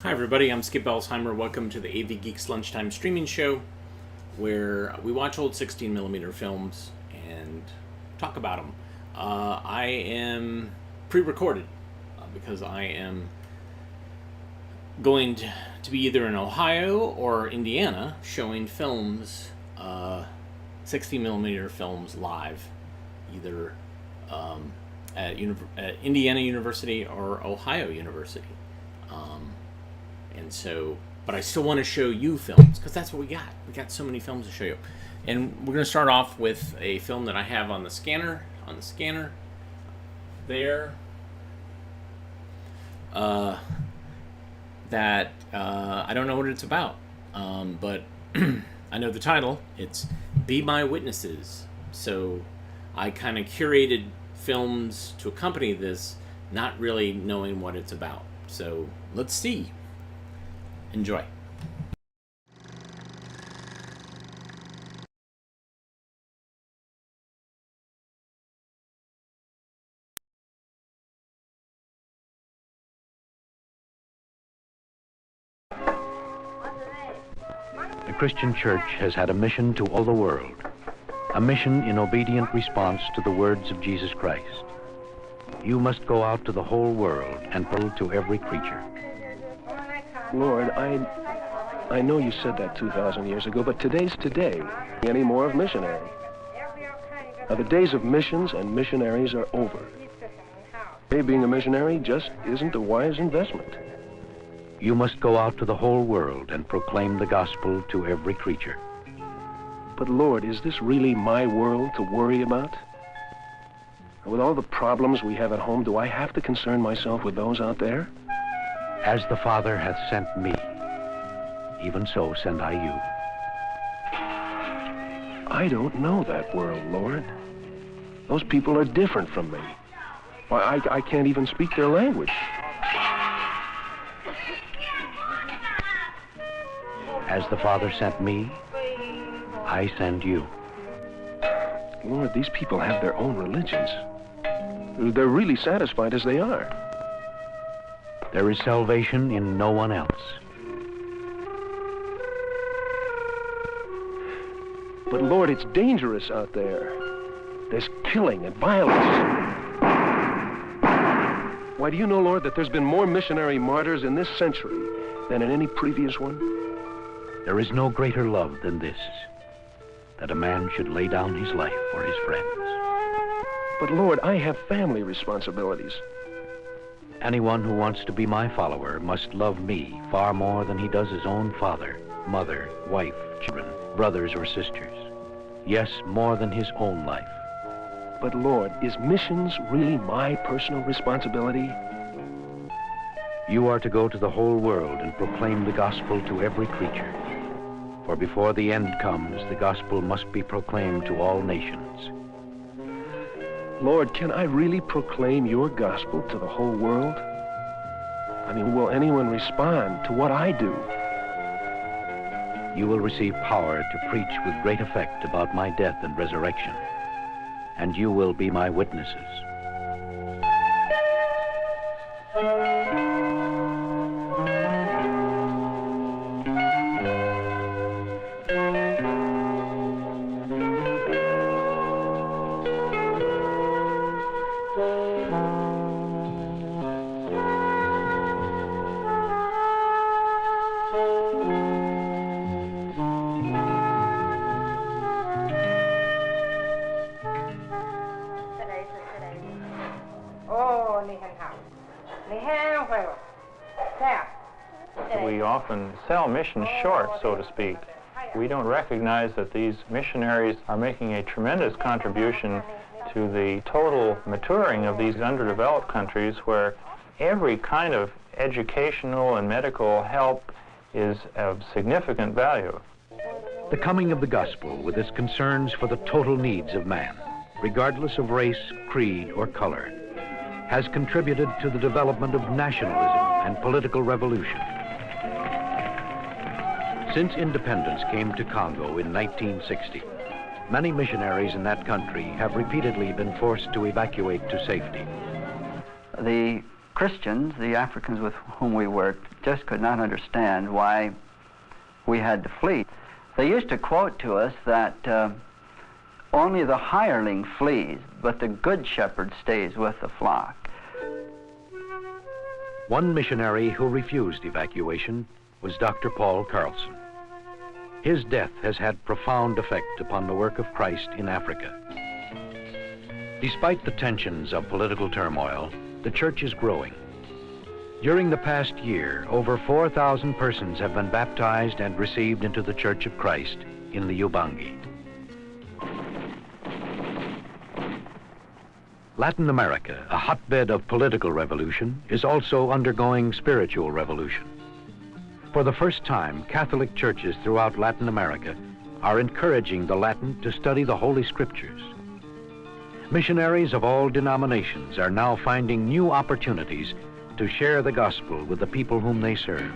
Hi everybody, I'm Skip Elsheimer. Welcome to the AV Geeks Lunchtime streaming show, where we watch old 16mm films and talk about them. I am pre-recorded because I am going to be either in Ohio or Indiana showing films, 16mm films live, either at Indiana University or Ohio University. And so, but I still want to show you films, because that's what we got. We got so many films to show you. And we're going to start off with a film that I have on the scanner, there. That I don't know what it's about, but I know the title. It's Be My Witnesses. So I kind of curated films to accompany this, not really knowing what it's about. So let's see. Enjoy. The Christian Church has had a mission to all the world, a mission in obedient response to the words of Jesus Christ. You must go out to the whole world and preach to every creature. Lord, I know you said that 2,000 years ago, but today's today. Any more of missionary. Now, the days of missions and missionaries are over. Being a missionary just isn't a wise investment. You must go out to the whole world and proclaim the gospel to every creature. But Lord, is this really my world to worry about? With all the problems we have at home, do I have to concern myself with those out there? As the Father hath sent me, even so send I you. I don't know that world, Lord. Those people are different from me. Why, I can't even speak their language. As the Father sent me, I send you. Lord, these people have their own religions. They're really satisfied as they are. There is salvation in no one else. But Lord, it's dangerous out there. There's killing and violence. Why, do you know, Lord, that there's been more missionary martyrs in this century than in any previous one? There is no greater love than this, that a man should lay down his life for his friends. But Lord, I have family responsibilities. Anyone who wants to be my follower must love me far more than he does his own father, mother, wife, children, brothers, or sisters. Yes, more than his own life. But Lord, is missions really my personal responsibility? You are to go to the whole world and proclaim the gospel to every creature. For before the end comes, the gospel must be proclaimed to all nations. Lord, can I really proclaim your gospel to the whole world? I mean, will anyone respond to what I do? You will receive power to preach with great effect about my death and resurrection, and you will be my witnesses. We often sell missions short, so to speak. We don't recognize that these missionaries are making a tremendous contribution to the total maturing of these underdeveloped countries, where every kind of educational and medical help is of significant value. The coming of the gospel, with its concerns for the total needs of man, regardless of race, creed, or color, has contributed to the development of nationalism and political revolution. Since independence came to Congo in 1960, many missionaries in that country have repeatedly been forced to evacuate to safety. The Christians, the Africans with whom we worked, just could not understand why we had to flee. They used to quote to us that only the hireling flees, but the good shepherd stays with the flock. One missionary who refused evacuation was Dr. Paul Carlson. His death has had profound effect upon the work of Christ in Africa. Despite the tensions of political turmoil, the church is growing. During the past year, over 4,000 persons have been baptized and received into the Church of Christ in the Ubangi. Latin America, a hotbed of political revolution, is also undergoing spiritual revolution. For the first time, Catholic churches throughout Latin America are encouraging the Latin to study the Holy Scriptures. Missionaries of all denominations are now finding new opportunities to share the gospel with the people whom they serve.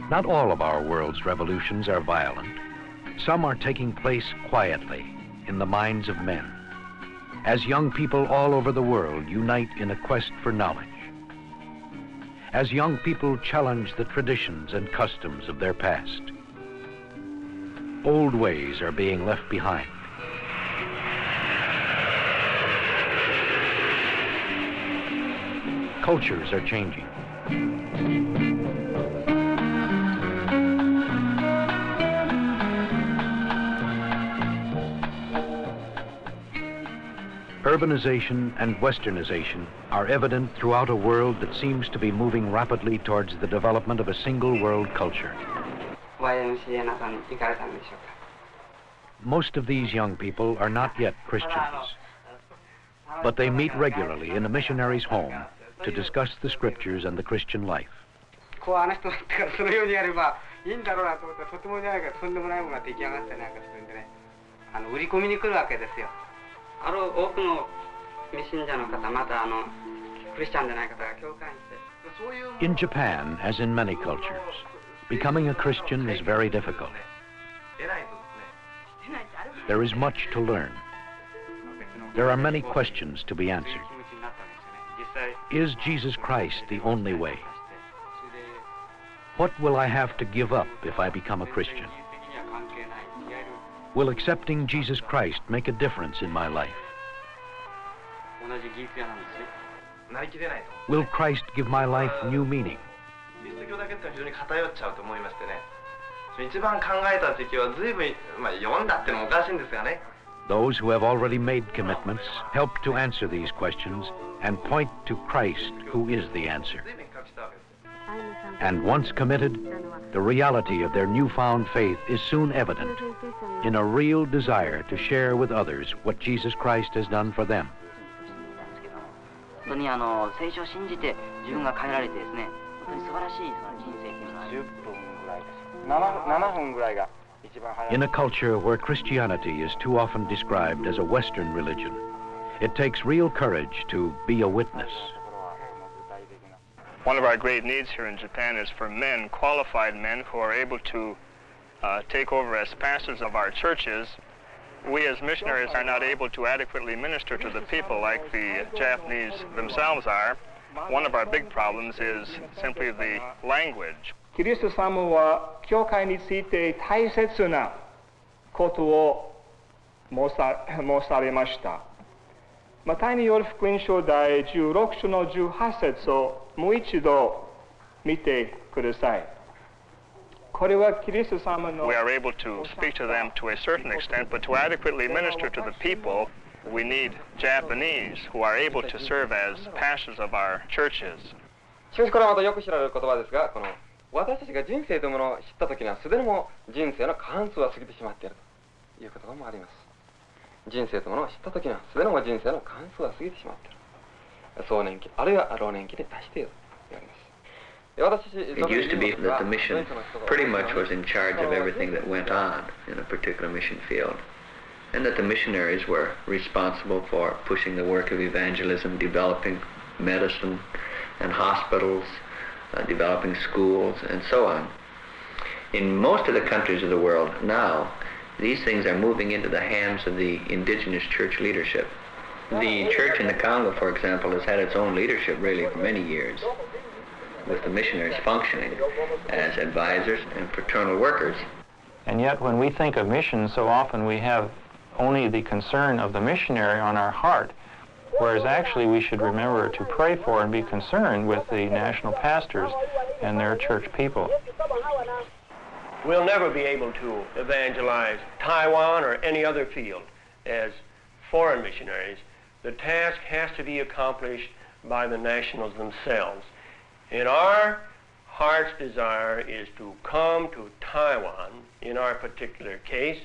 Not all of our world's revolutions are violent. Some are taking place quietly in the minds of men, as young people all over the world unite in a quest for knowledge, as young people challenge the traditions and customs of their past. Old ways are being left behind. Cultures are changing. Urbanization and westernization are evident throughout a world that seems to be moving rapidly towards the development of a single world culture. Most of these young people are not yet Christians, but they meet regularly in a missionary's home to discuss the scriptures and the Christian life. In Japan, as in many cultures, becoming a Christian is very difficult. There is much to learn. There are many questions to be answered. Is Jesus Christ the only way? What will I have to give up if I become a Christian? Will accepting Jesus Christ make a difference in my life? Will Christ give my life new meaning? Those who have already made commitments help to answer these questions and point to Christ, who is the answer. And once committed, the reality of their newfound faith is soon evident in a real desire to share with others what Jesus Christ has done for them. In a culture where Christianity is too often described as a Western religion, it takes real courage to be a witness. One of our great needs here in Japan is for men, qualified men, who are able to take over as pastors of our churches. We as missionaries are not able to adequately minister to the people like the Japanese themselves are. One of our big problems is simply the language. キリスト様は教会について大切なことを申されました。マタイによる福音書第16章の18節をもう一度見てください。これはキリスト様の We are able to speak to them to a certain extent, but to adequately minister to the people, we need Japanese who are able to serve as pastors of our churches. しかしこれはまたよく知られる言葉ですが、私たちが人生というものを知ったときにはすでにもう人生の過半数は過ぎてしまっているという言葉もあります。人生というものを知ったときにはすでにもう人生の過半数は過ぎてしまっている。壮年期あるいは老年期で達していると言われます。 It used to be that the mission pretty much was in charge of everything that went on in a particular mission field, and that the missionaries were responsible for pushing the work of evangelism, developing medicine and hospitals, developing schools, and so on. In most of the countries of the world now, these things are moving into the hands of the indigenous church leadership. The church in the Congo, for example, has had its own leadership really for many years, with the missionaries functioning as advisors and fraternal workers. And yet when we think of missions, so often we have only the concern of the missionary on our heart, whereas actually we should remember to pray for and be concerned with the national pastors and their church people. We'll never be able to evangelize Taiwan or any other field as foreign missionaries. The task has to be accomplished by the nationals themselves. And our heart's desire is to come to Taiwan, in our particular case,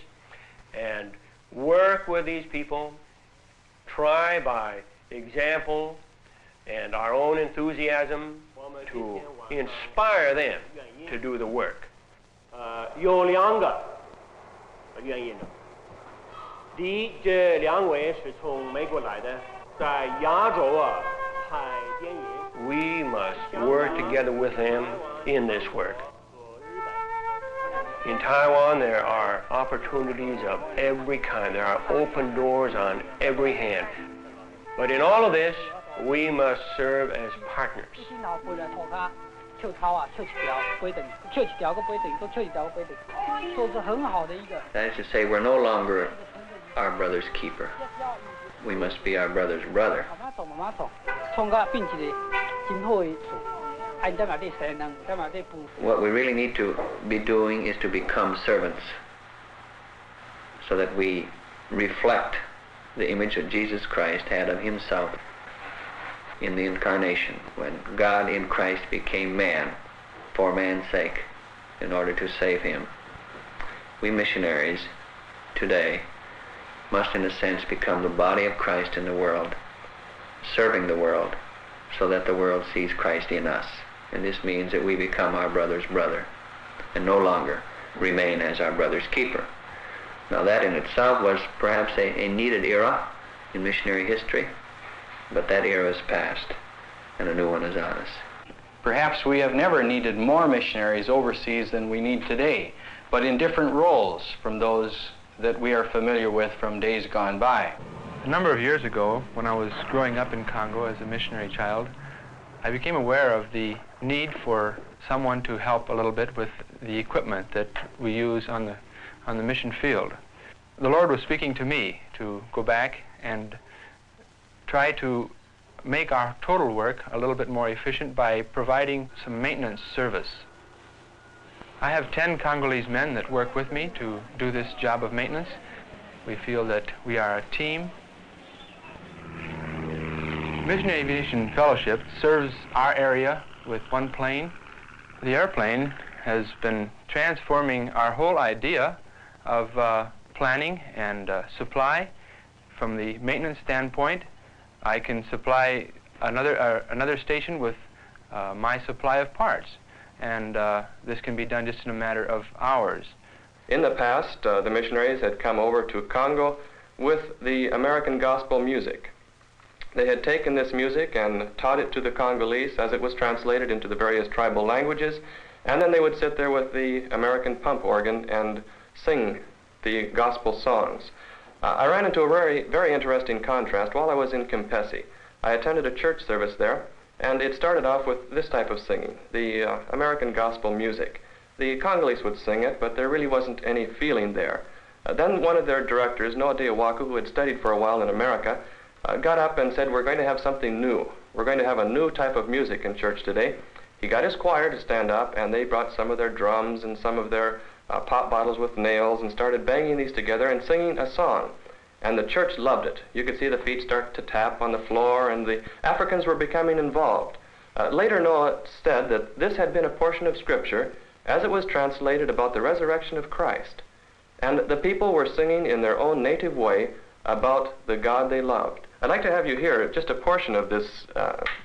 and work with these people, try by example and our own enthusiasm to inspire them to do the work. 有2个原因。第一，这2位是从美国来的，在亚洲拍电影。We must work together with them in this work. In Taiwan, there are opportunities of every kind. There are open doors on every hand. But in all of this, we must serve as partners. That is to say, we're no longer our brother's keeper. We must be our brother's brother. What we really need to be doing is to become servants, so that we reflect the image that Jesus Christ had of himself in the incarnation, when God in Christ became man for man's sake in order to save him. We missionaries today must in a sense become the body of Christ in the world, serving the world so that the world sees Christ in us. And this means that we become our brother's brother and no longer remain as our brother's keeper. Now that in itself was perhaps a needed era in missionary history, but that era is past and a new one is on us. Perhaps we have never needed more missionaries overseas than we need today, but in different roles from those that we are familiar with from days gone by. A number of years ago, when I was growing up in Congo as a missionary child, I became aware of the need for someone to help a little bit with the equipment that we use on the mission field. The Lord was speaking to me to go back and try to make our total work a little bit more efficient by providing some maintenance service. I have 10 Congolese men that work with me to do this job of maintenance. We feel that we are a team. Missionary Aviation Fellowship serves our area with one plane. The airplane has been transforming our whole idea of planning and supply. From the maintenance standpoint, I can supply another station with my supply of parts, and this can be done just in a matter of hours. In the past, the missionaries had come over to Congo with the American gospel music. They had taken this music and taught it to the Congolese as it was translated into the various tribal languages, and then they would sit there with the American pump organ and sing the gospel songs. I ran into a very interesting contrast while I was in Kempesi. I attended a church service there, and it started off with this type of singing, the American gospel music. The Congolese would sing it, but there really wasn't any feeling there. Then one of their directors, Noah Deowaku, who had studied for a while in America, got up and said, "We're going to have something new. We're going to have a new type of music in church today." He got his choir to stand up, and they brought some of their drums and some of their pop bottles with nails and started banging these together and singing a song. And the church loved it. You could see the feet start to tap on the floor, and the Africans were becoming involved. Later, Noah said that this had been a portion of Scripture as it was translated about the resurrection of Christ. And the people were singing in their own native way about the God they loved. I'd like to have you hear just a portion of this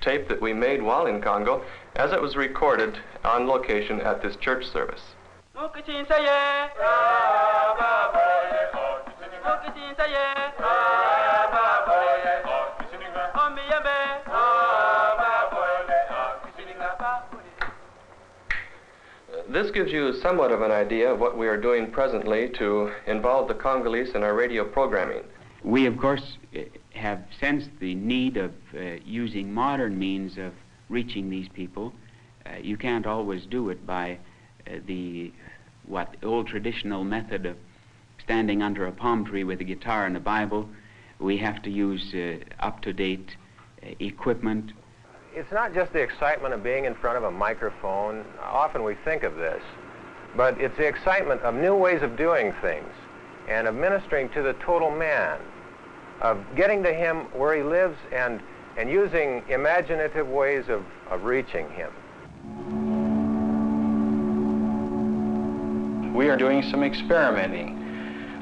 tape that we made while in Congo as it was recorded on location at this church service. This gives you somewhat of an idea of what we are doing presently to involve the Congolese in our radio programming. We, of course, have sensed the need of using modern means of reaching these people. You can't always do it by the old traditional method of standing under a palm tree with a guitar and a Bible. We have to use up-to-date equipment. It's not just the excitement of being in front of a microphone. Often we think of this, but it's the excitement of new ways of doing things and of ministering to the total man, of getting to him where he lives and using imaginative ways of reaching him. We are doing some experimenting.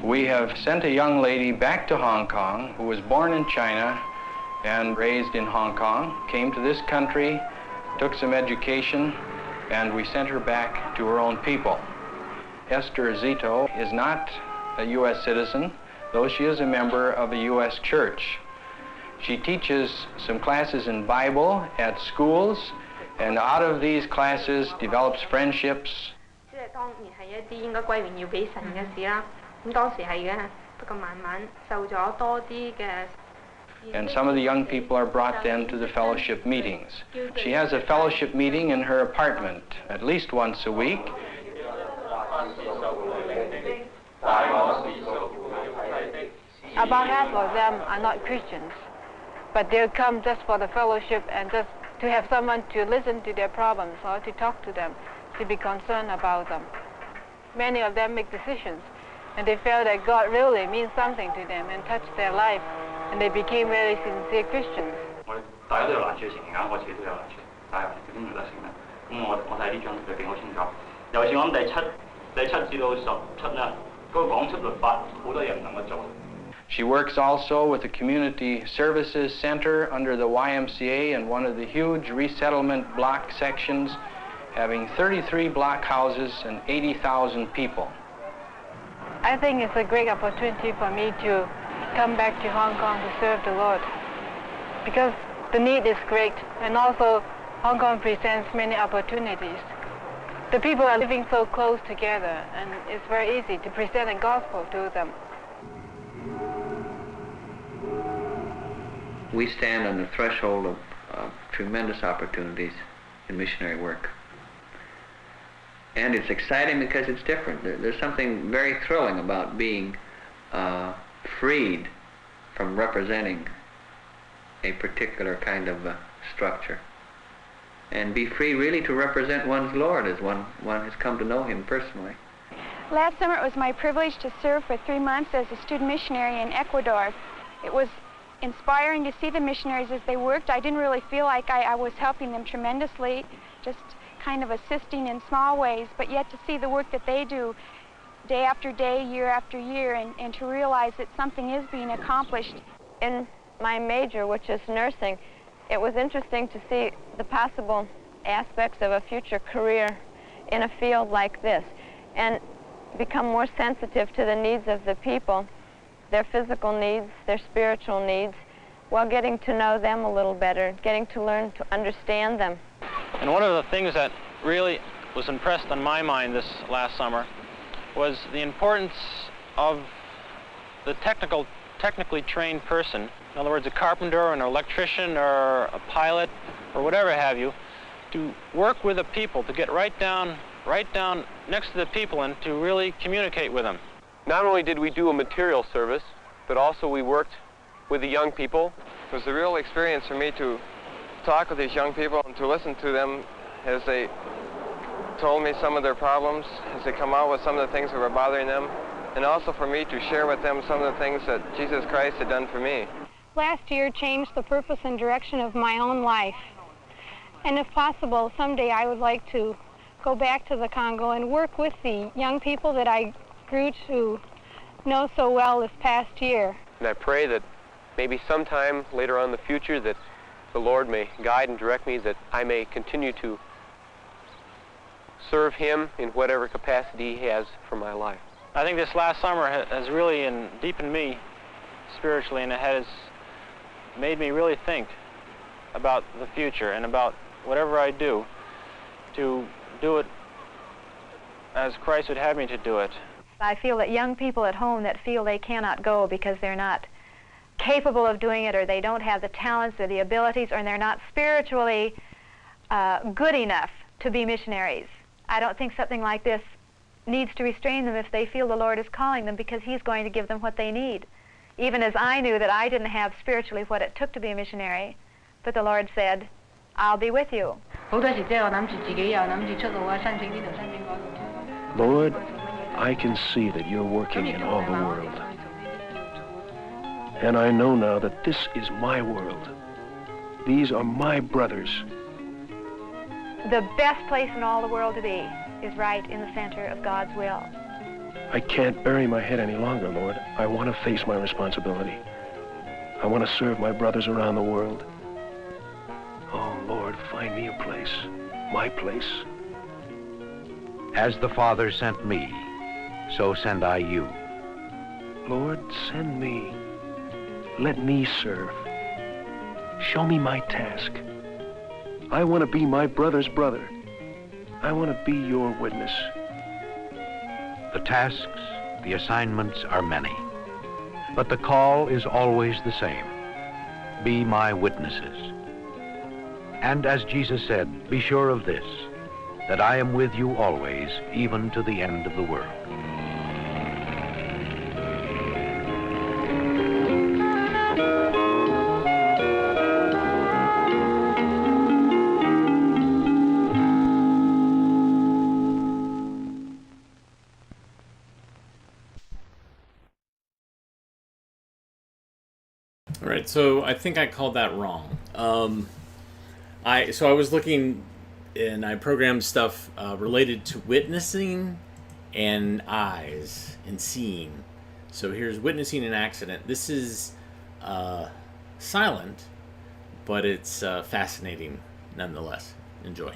We have sent a young lady back to Hong Kong who was born in China and raised in Hong Kong, came to this country, took some education, and we sent her back to her own people. Esther Zito is not a U.S. citizen, though she is a member of a U.S. church. She teaches some classes in Bible at schools, and out of these classes develops friendships. And some of the young people are brought then to the fellowship meetings. She has a fellowship meeting in her apartment at least once a week. About half of them are not Christians, but they'll come just for the fellowship and just to have someone to listen to their problems or to talk to them, to be concerned about them. Many of them make decisions, and they feel that God really means something to them and touched their life, and they became very sincere Christians. She works also with the Community Services Center under the YMCA in one of the huge resettlement block sections, having 33 block houses and 80,000 people. I think it's a great opportunity for me to come back to Hong Kong to serve the Lord, because the need is great, and also Hong Kong presents many opportunities. The people are living so close together, and it's very easy to present the gospel to them. We stand on the threshold of tremendous opportunities in missionary work. And it's exciting because it's different. There's something very thrilling about being freed from representing a particular kind of structure. And be free really to represent one's Lord as one has come to know him personally. Last summer it was my privilege to serve for 3 months as a student missionary in Ecuador. It was inspiring to see the missionaries as they worked. I didn't really feel like I was helping them tremendously, just kind of assisting in small ways, but yet to see the work that they do day after day, year after year, and to realize that something is being accomplished. In my major, which is nursing, it was interesting to see the possible aspects of a future career in a field like this and become more sensitive to the needs of the people, their physical needs, their spiritual needs, while getting to know them a little better, getting to learn to understand them. And one of the things that really was impressed on my mind this last summer was the importance of the technically trained person. In other words, a carpenter or an electrician or a pilot or whatever have you, to work with the people, to get right down next to the people and to really communicate with them. Not only did we do a material service, but also we worked with the young people. It was a real experience for me to talk with these young people and to listen to them as they told me some of their problems, as they come out with some of the things that were bothering them, and also for me to share with them some of the things that Jesus Christ had done for me. Last year changed the purpose and direction of my own life. And if possible, someday I would like to go back to the Congo and work with the young people that I grew to know so well this past year. And I pray that maybe sometime later on in the future that the Lord may guide and direct me, that I may continue to serve him in whatever capacity he has for my life. I think this last summer has really deepened me spiritually, and it has made me really think about the future and about whatever I do, to do it as Christ would have me to do it. I feel that young people at home that feel they cannot go because they're not capable of doing it, or they don't have the talents or the abilities, or they're not spiritually good enough to be missionaries. I don't think something like this needs to restrain them if they feel the Lord is calling them, because He's going to give them what they need. Even as I knew that I didn't have spiritually what it took to be a missionary, but the Lord said, I'll be with you. Lord, I can see that you're working in all the world. And I know now that this is my world. These are my brothers. The best place in all the world to be is right in the center of God's will. I can't bury my head any longer, Lord. I want to face my responsibility. I want to serve my brothers around the world. Oh, Lord, find me a place, my place. As the Father sent me, so send I you. Lord, send me. Let me serve. Show me my task. I want to be my brother's brother. I want to be your witness. The tasks, the assignments are many, but the call is always the same. Be my witnesses. And as Jesus said, be sure of this, that I am with you always, even to the end of the world. All right, so I think I called that wrong. I was looking, and I programmed stuff related to witnessing and eyes and seeing. So here's witnessing an accident. This is silent, but it's fascinating nonetheless. Enjoy.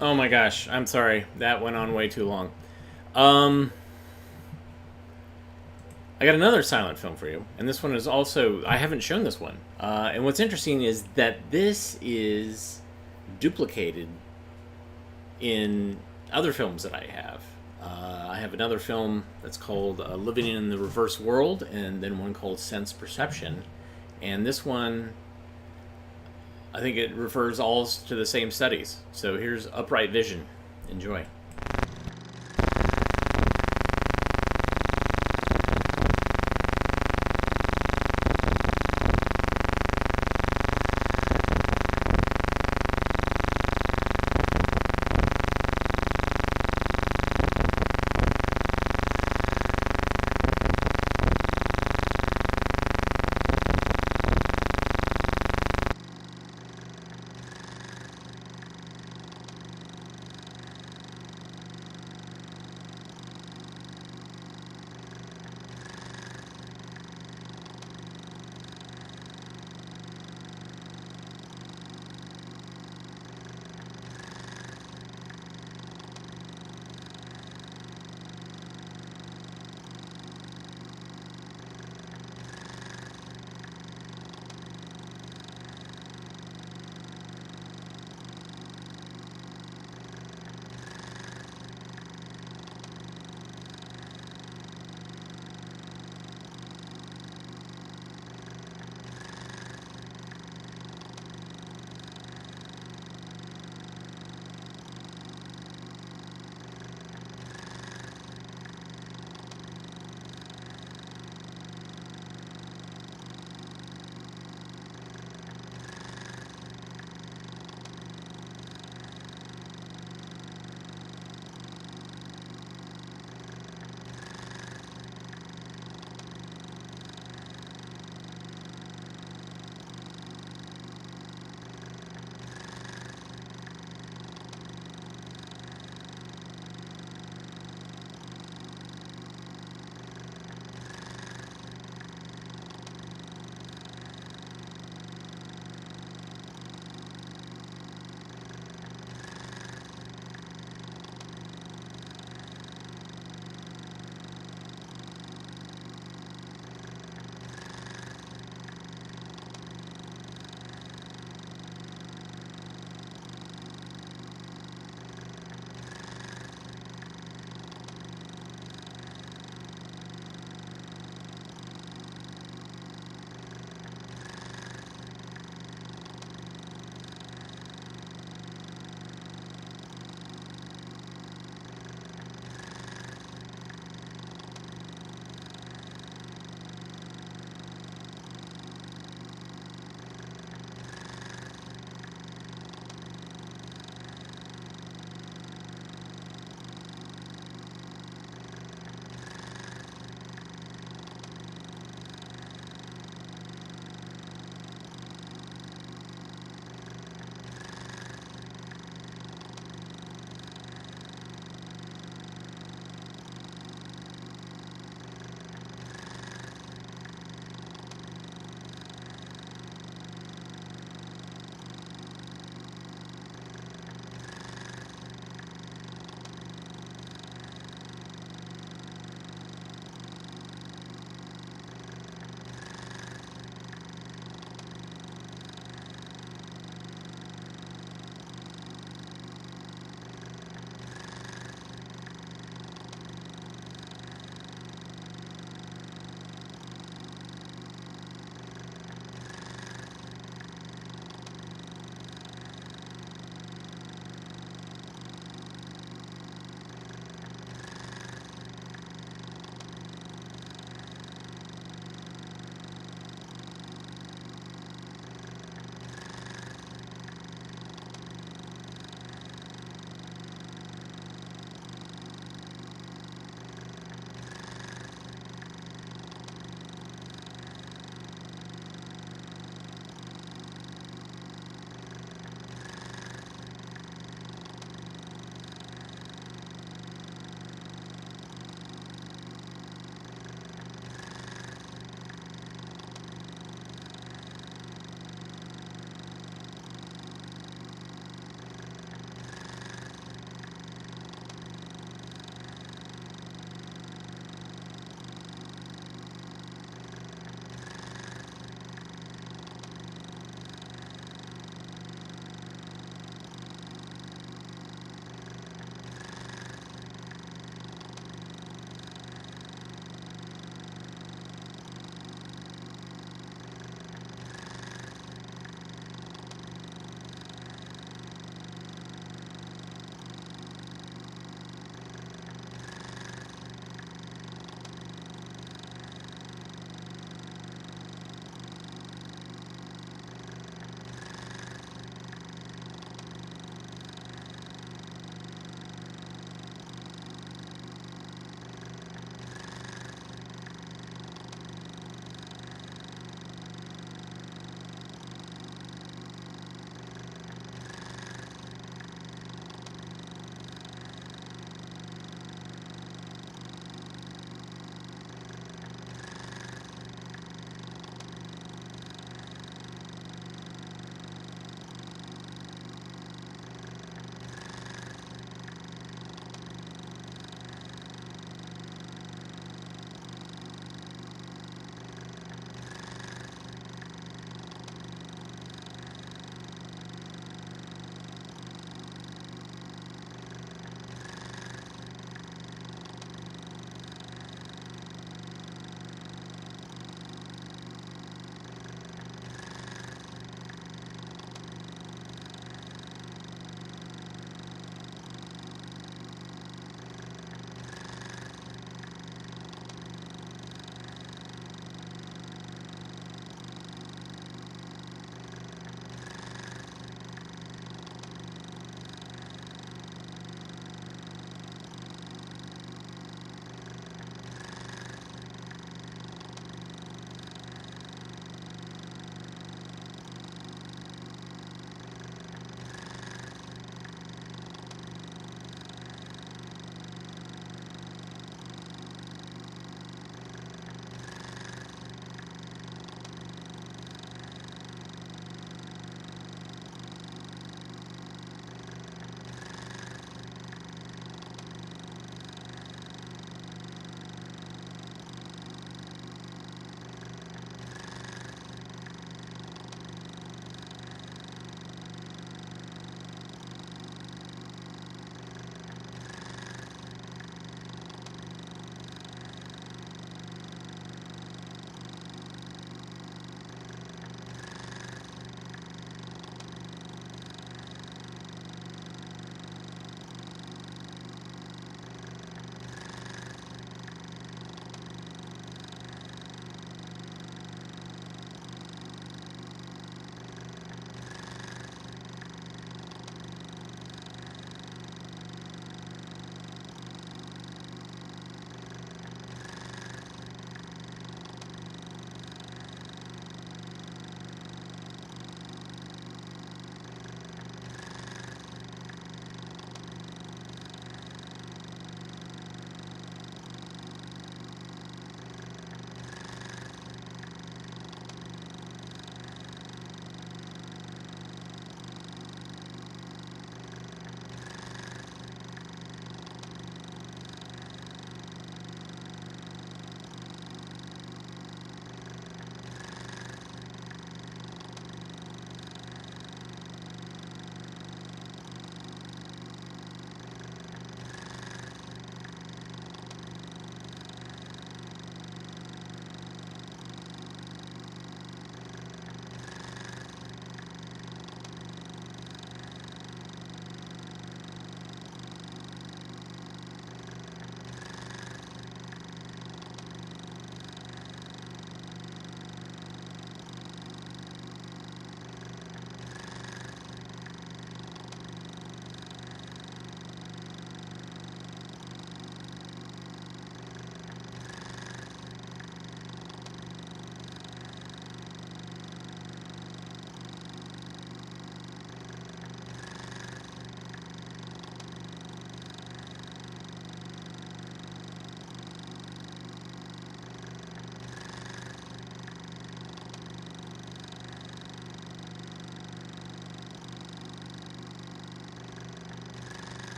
Oh my gosh, I'm sorry. That went on way too long. I got another silent film for you, and this one is also, I haven't shown this one. And what's interesting is that this is duplicated in other films that I have. I have another film that's called Living in the Reverse World, and then one called Sense Perception. And this one, I think it refers all to the same studies. So here's Upright Vision. Enjoy.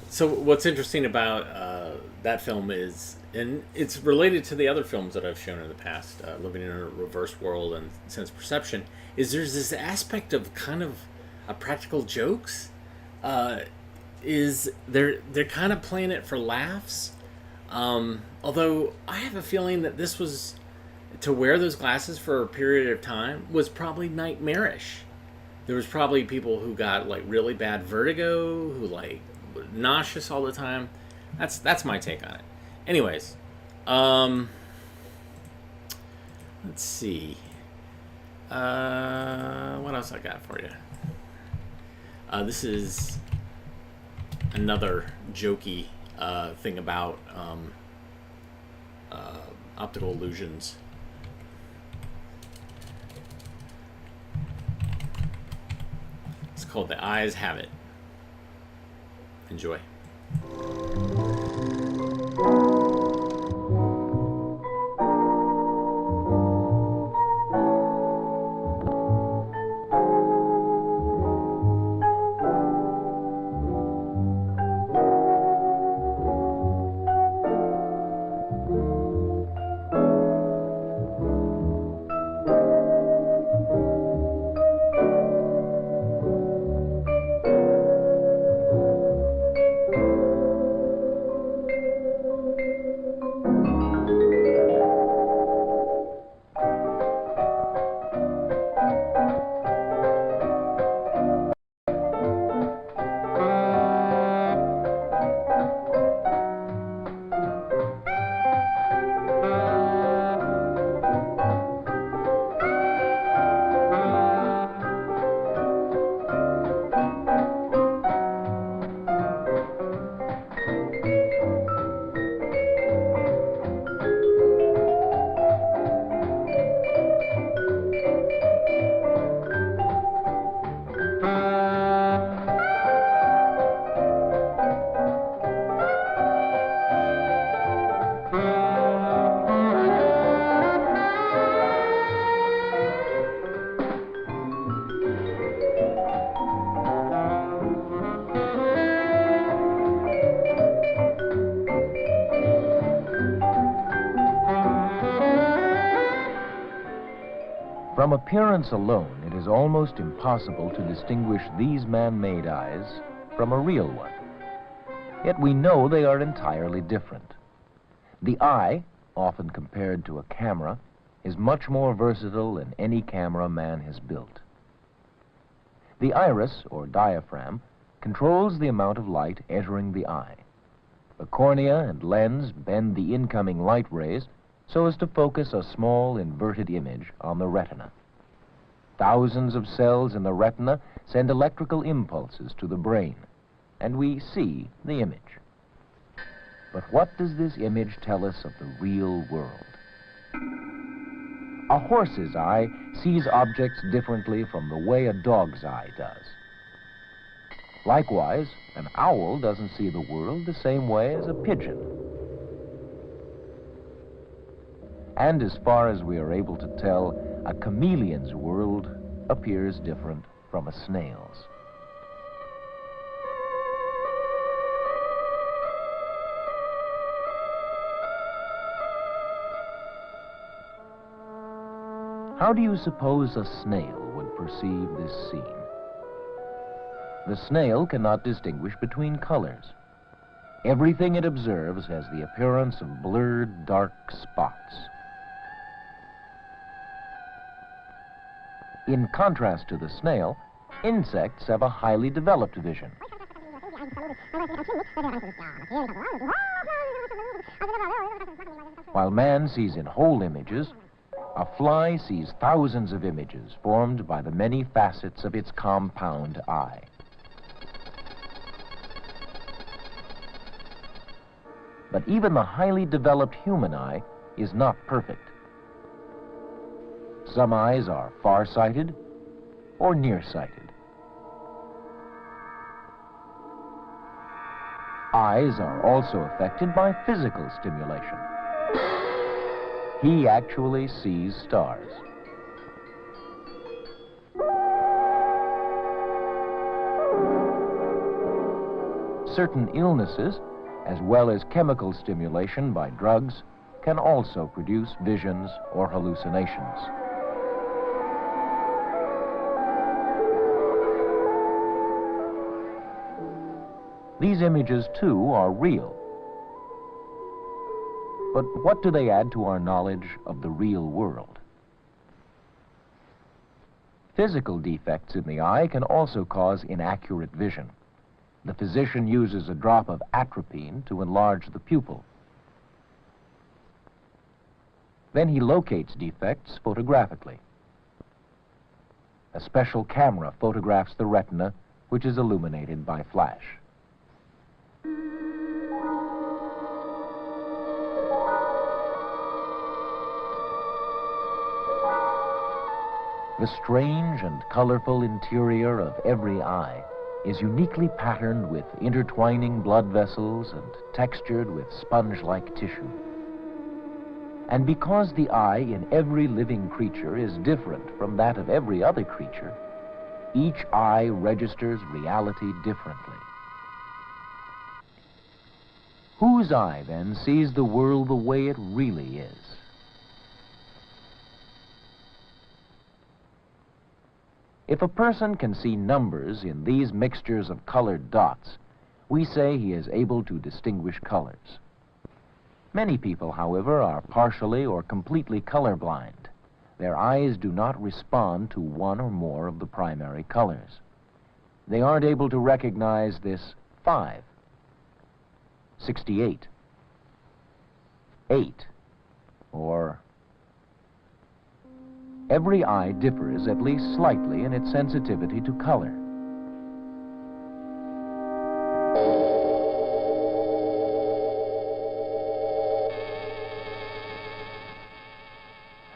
So what's interesting about that film is, and it's related to the other films that I've shown in the past, Living in a Reverse World and Sense Perception, is there's this aspect of kind of practical jokes. Is they're kind of playing it for laughs. Although I have a feeling that this was, to wear those glasses for a period of time was probably nightmarish. There was probably people who got like really bad vertigo, who like were nauseous all the time. That's my take on it. Anyways, let's see. What else I got for you? This is another jokey thing about optical illusions. It's called The Eyes Have It. Enjoy. From appearance alone, it is almost impossible to distinguish these man-made eyes from a real one. Yet we know they are entirely different. The eye, often compared to a camera, is much more versatile than any camera man has built. The iris, or diaphragm, controls the amount of light entering the eye. The cornea and lens bend the incoming light rays so as to focus a small inverted image on the retina. Thousands of cells in the retina send electrical impulses to the brain, and we see the image. But what does this image tell us of the real world? A horse's eye sees objects differently from the way a dog's eye does. Likewise, an owl doesn't see the world the same way as a pigeon. And as far as we are able to tell, a chameleon's world appears different from a snail's. How do you suppose a snail would perceive this scene? The snail cannot distinguish between colors. Everything it observes has the appearance of blurred, dark spots. In contrast to the snail, insects have a highly developed vision. While man sees in whole images, a fly sees thousands of images formed by the many facets of its compound eye. But even the highly developed human eye is not perfect. Some eyes are far-sighted or nearsighted. Eyes are also affected by physical stimulation. He actually sees stars. certain illnesses, as well as chemical stimulation by drugs, can also produce visions or hallucinations. These images, too, are real. But what do they add to our knowledge of the real world? Physical defects in the eye can also cause inaccurate vision. The physician uses a drop of atropine to enlarge the pupil. Then he locates defects photographically. A special camera photographs the retina, which is illuminated by flash. The strange and colorful interior of every eye is uniquely patterned with intertwining blood vessels and textured with sponge-like tissue. And because the eye in every living creature is different from that of every other creature, each eye registers reality differently. Whose eye, then, sees the world the way it really is? If a person can see numbers in these mixtures of colored dots, we say he is able to distinguish colors. Many people, however, are partially or completely colorblind. Their eyes do not respond to one or more of the primary colors. They aren't able to recognize this 5, 68, 8, or... Every eye differs at least slightly in its sensitivity to color.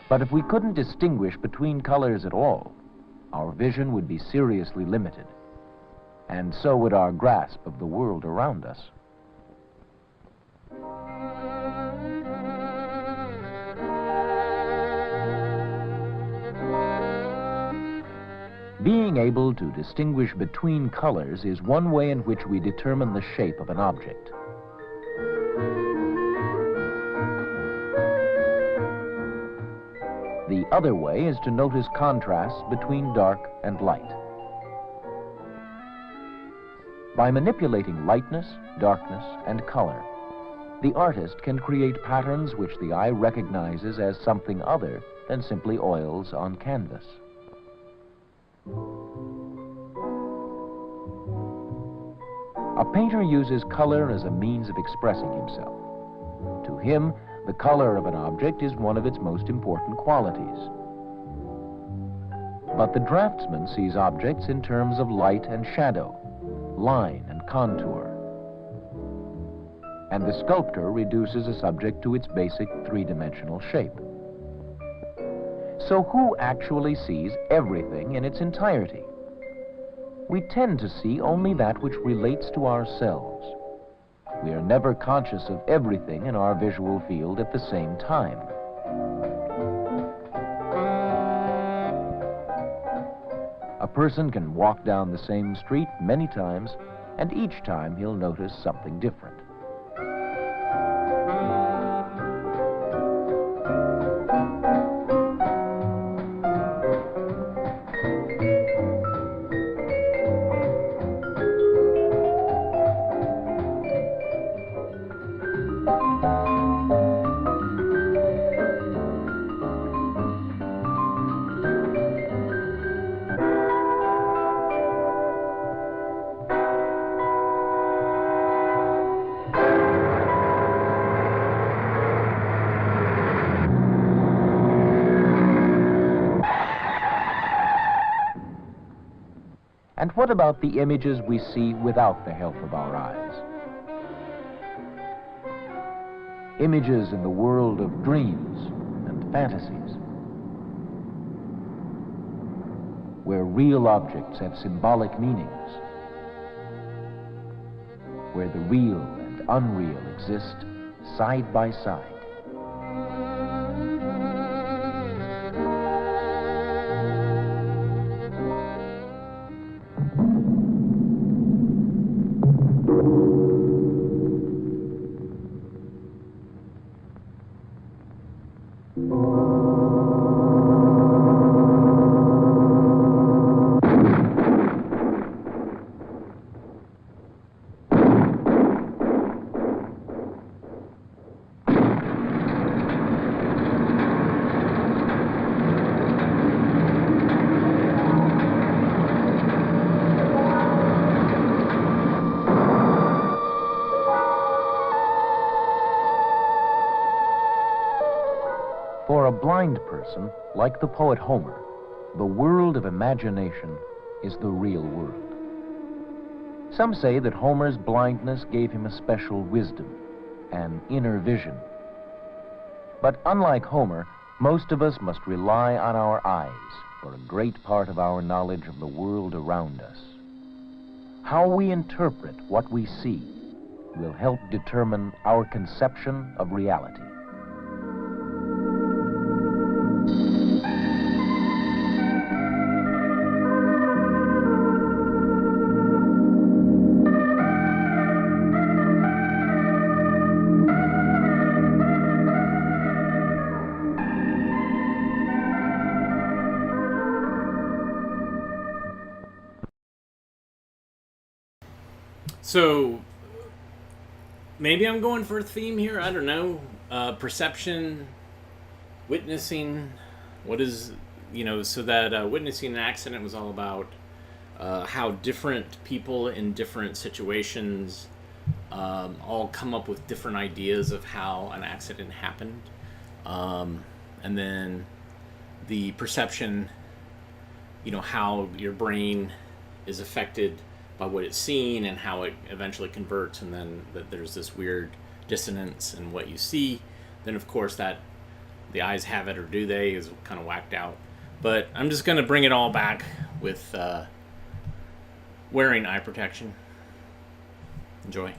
But if we couldn't distinguish between colors at all, our vision would be seriously limited, and so would our grasp of the world around us. Being able to distinguish between colors is one way in which we determine the shape of an object. The other way is to notice contrasts between dark and light. By manipulating lightness, darkness, and color, the artist can create patterns which the eye recognizes as something other than simply oils on canvas. A painter uses color as a means of expressing himself. To him, the color of an object is one of its most important qualities. But the draftsman sees objects in terms of light and shadow, line and contour. And the sculptor reduces a subject to its basic three-dimensional shape. So who actually sees everything in its entirety? We tend to see only that which relates to ourselves. We are never conscious of everything in our visual field at the same time. A person can walk down the same street many times, and each time he'll notice something different. And what about the images we see without the help of our eyes? Images in the world of dreams and fantasies, where real objects have symbolic meanings, where the real and unreal exist side by side. For a blind person, like the poet Homer, the world of imagination is the real world. Some say that Homer's blindness gave him a special wisdom, an inner vision. But unlike Homer, most of us must rely on our eyes for a great part of our knowledge of the world around us. How we interpret what we see will help determine our conception of reality. So, maybe I'm going for a theme here. I don't know. Perception, witnessing. What is, so that witnessing an accident was all about how different people in different situations all come up with different ideas of how an accident happened. And then the perception, how your brain is affected by what it's seen and how it eventually converts, and then that there's this weird dissonance in what you see. Then of course that the eyes have it, or do they, is kind of whacked out. But I'm just going to bring it all back with wearing eye protection. Enjoy.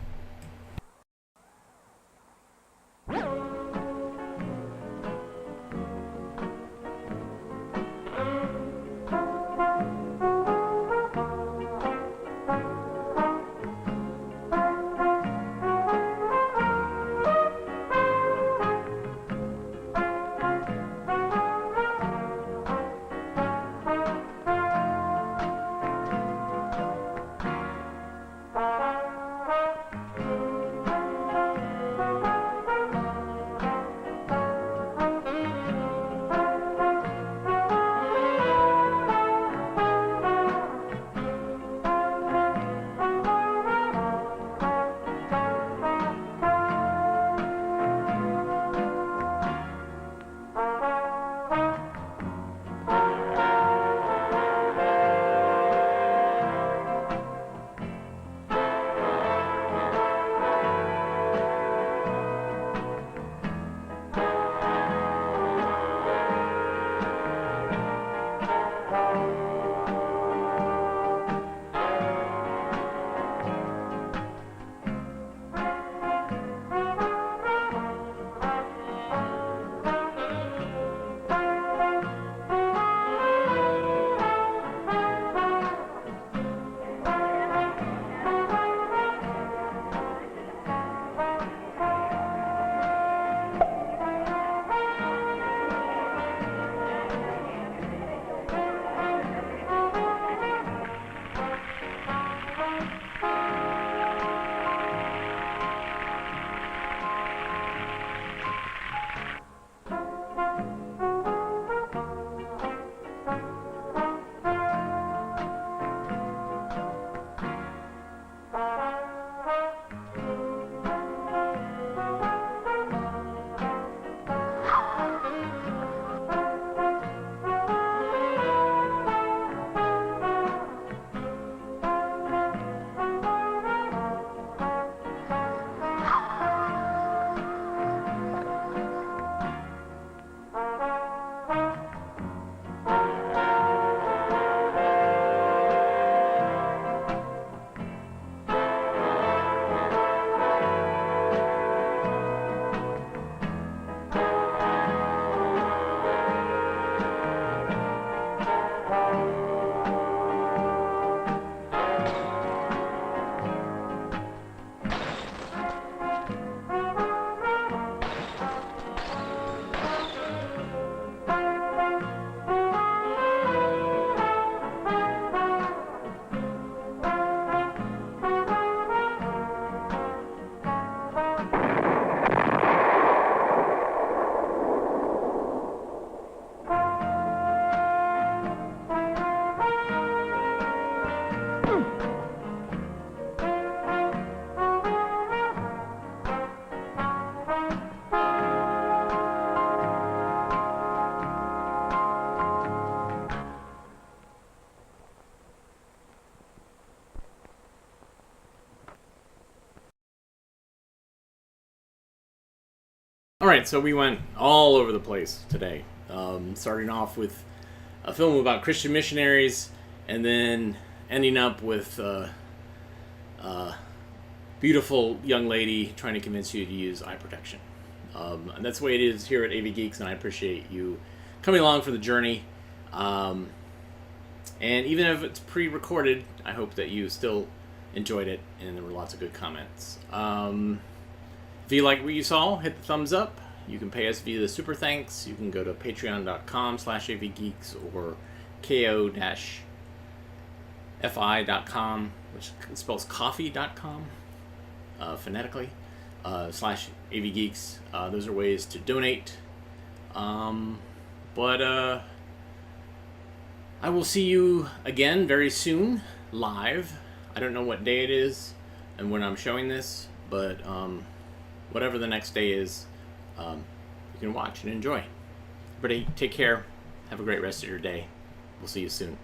right, so we went all over the place today. Starting off with a film about Christian missionaries, and then ending up with a beautiful young lady trying to convince you to use eye protection. And that's the way it is here at AV Geeks, and I appreciate you coming along for the journey. And even if it's pre-recorded, I hope that you still enjoyed it, and there were lots of good comments. If you like what you saw, hit the thumbs up. You can pay us via the super thanks. You can go to patreon.com/avgeeks or ko-fi.com, which spells coffee.com phonetically, /avgeeks. Those are ways to donate. But I will see you again very soon, live. I don't know what day it is and when I'm showing this, but whatever the next day is, you can watch and enjoy. Everybody, take care. Have a great rest of your day. We'll see you soon.